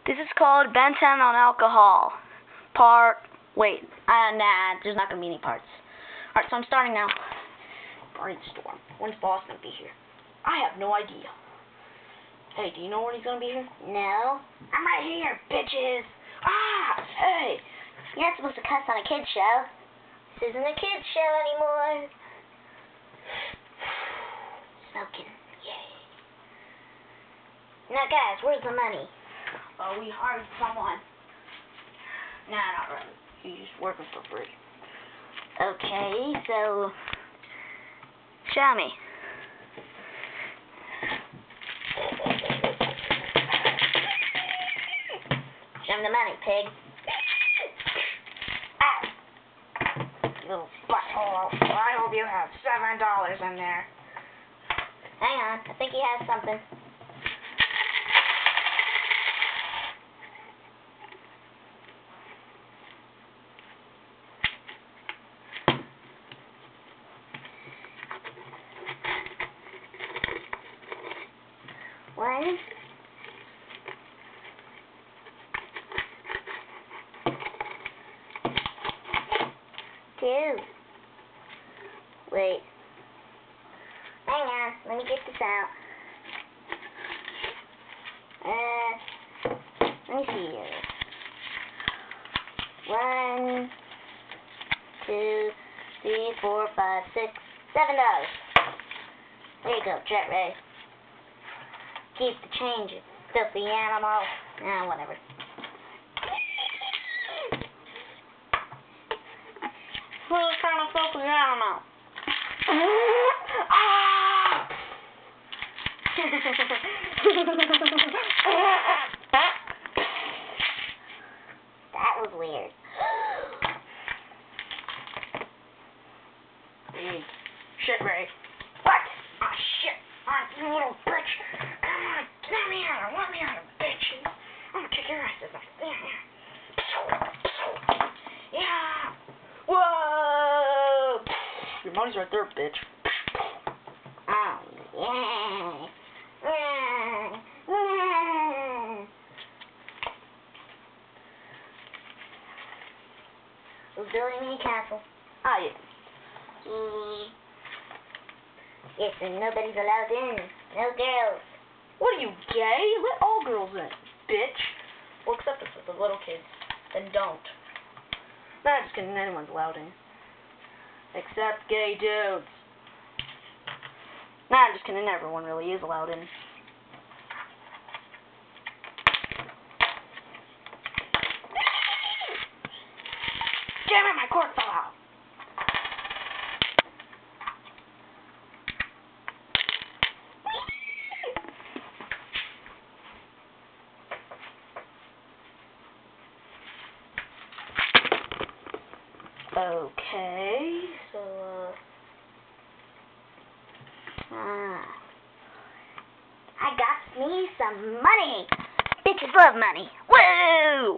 This is called Ben 10 on alcohol. Nah, there's not going to be any parts. Alright, so I'm starting now. Brainstorm. When's boss going to be here? I have no idea. Hey, do you know when he's going to be here? No. I'm right here, bitches. Hey. You're not supposed to cuss on a kid's show. This isn't a kid's show anymore. Smoking. Yay. Now, guys, where's the money? We hired someone. Nah, not really. He's working for free. Okay, so... Show me. Show him the money, pig. You little butthole. I hope you have $7 in there. Hang on, I think he has something. One. Two. Wait. Hang on, let me get this out. Let me see here. 1, 2, 3, 4, 5, 6, $7. There you go, Jet Ray. Keep the change, you filthy animal. Whatever. Who's trying to filthy animal? That was weird. Hey, shit, Ray. What? Oh, shit. You little bitch. Come on. Let me out, bitch. I'm gonna kick your ass. Yeah. Whoa. Your money's right there, bitch. Oh, yeah. Who's building me a castle? Yeah. Yes, and nobody's allowed in. No girls. What are you, gay? Let all girls in, bitch. Well, except if it's the little kids. Then don't. Nah, just kidding. Anyone's allowed in. Except gay dudes. Nah, I'm just kidding. Everyone really is allowed in. Damn it, my cork fell out. Okay, so, I got me some money. Bitches love money. Woo!